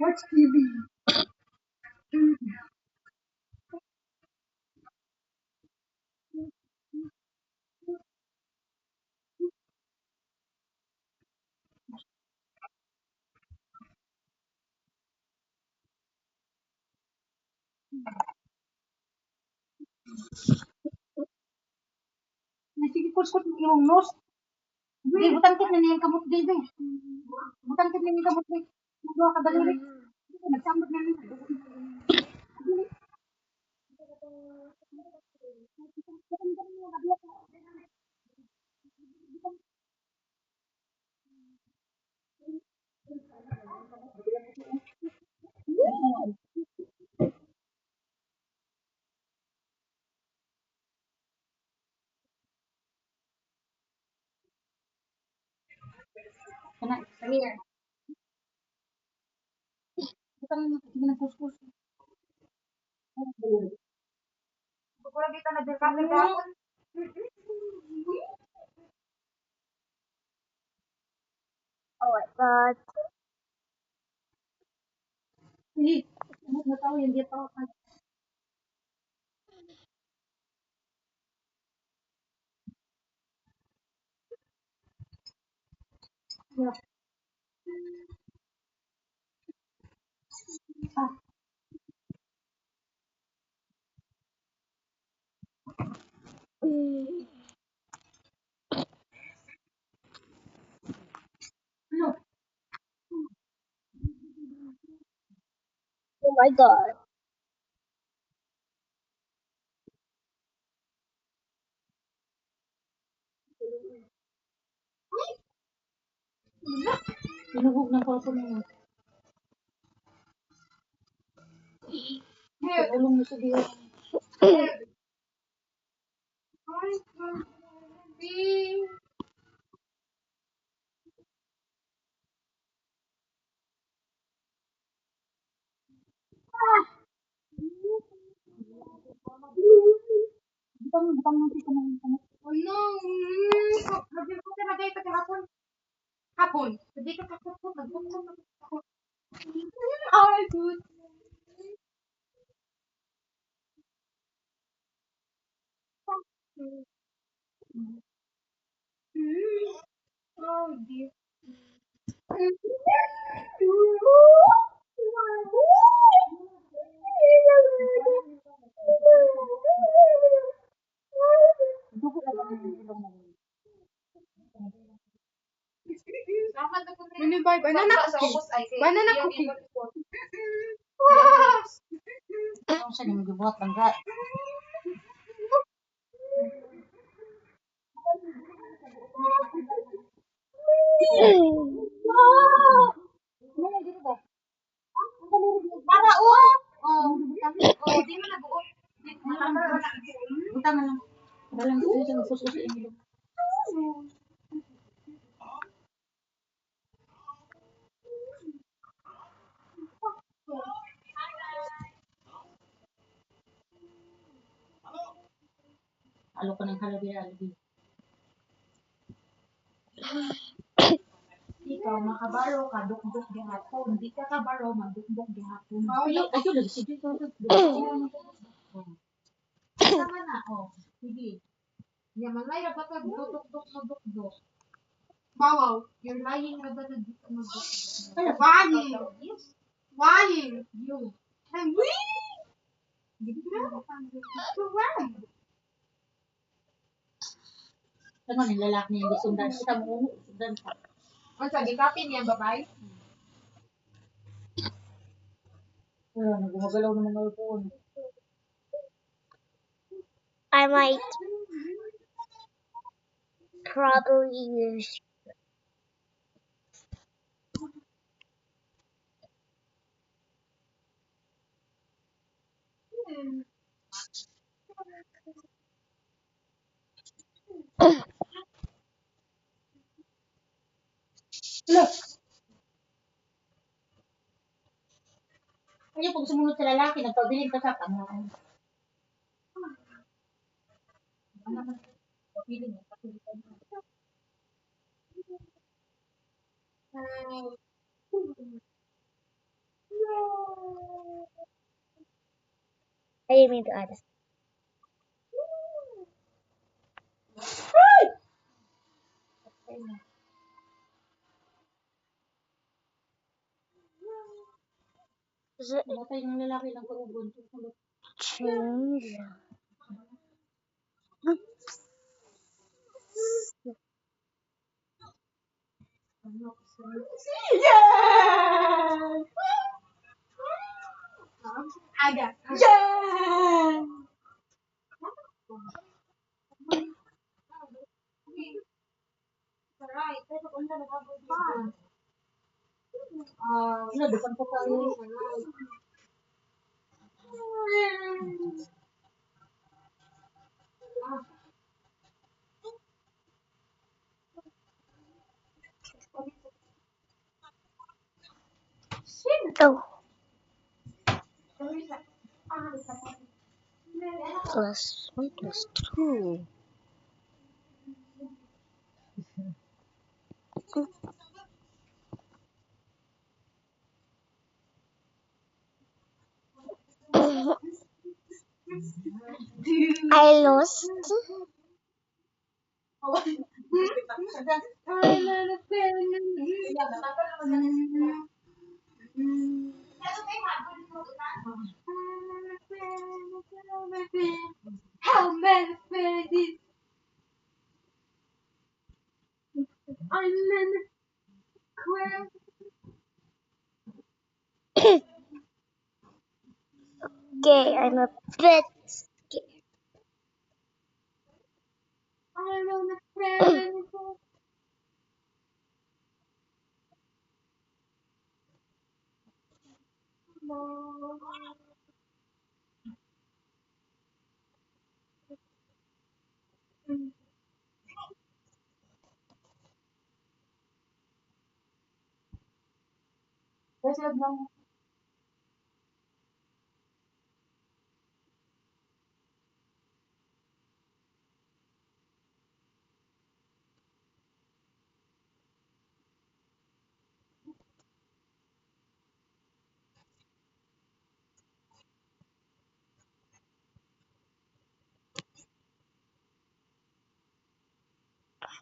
Watch TV. Nasikipos-kot yung nose. Di, butang kit na niyang kamot dito. Butang kit na niyang kamot dito. Magawa ka daliri. Nagsambot na niya. Come here. Butang sige ng kuskus. Pura kita na dirkake dahon. Oh my god. Hindi. Ano na tao yung dia tao. Yeah. Ah. Ano? Oh my god. Tinubog ng cellphone mo. Tulong mo sa diya. Butang mo sa kanang. Oh no. Magbil ko na dito kahapon. Hapon. Hindi ka kakapot. Nagbukod ako. Ay, good. Oh, dear. Dugo na ba ng ilong mo? Ano ba? Banana cookie. Banana cookie. Ano siya yung gibuhat lang ka? Ano dito ba? Para oh, di mo nabuot. Butang na lang. Dalang ko siya magpusos sa ilong. Halo ka ng halabira. Ikaw makabaro ka dukduk gihapon. Di ka kabaro magdukduk gihapon. Ayun lagi sige ko. Tama na oh. Sige. Yaman lay ra ba ka dukduk mo dukduk. Wow, you're lying na ba na dito mo dukduk. Lying. Yes. Lying. You. I'm lying. Hindi na. Correct. Ano yung lalaki niya hindi sundan? Kita mo, sundan ka. Ang sabi, copy niya, babae? Nagumagalaw ng mga phone. I might probably use. Look! Ayaw pag sumunod sa lalaki, nagpabiling ka sa kanan. Ano naman? Pabiling, pabiling ka na. I didn't mean to add this. Is it Matay ng lalaki lang kaugon. change? Yeah! Aga. Yeah! Depan ko tayo. Oh, +1 + 2. I lost. How many babies? I'm in Okay, I'm a bit scared. I'm on a friend. Kasi lang.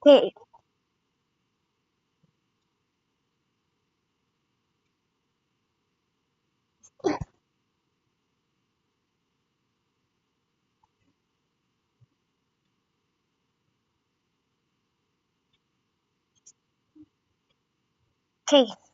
Okay. Okay.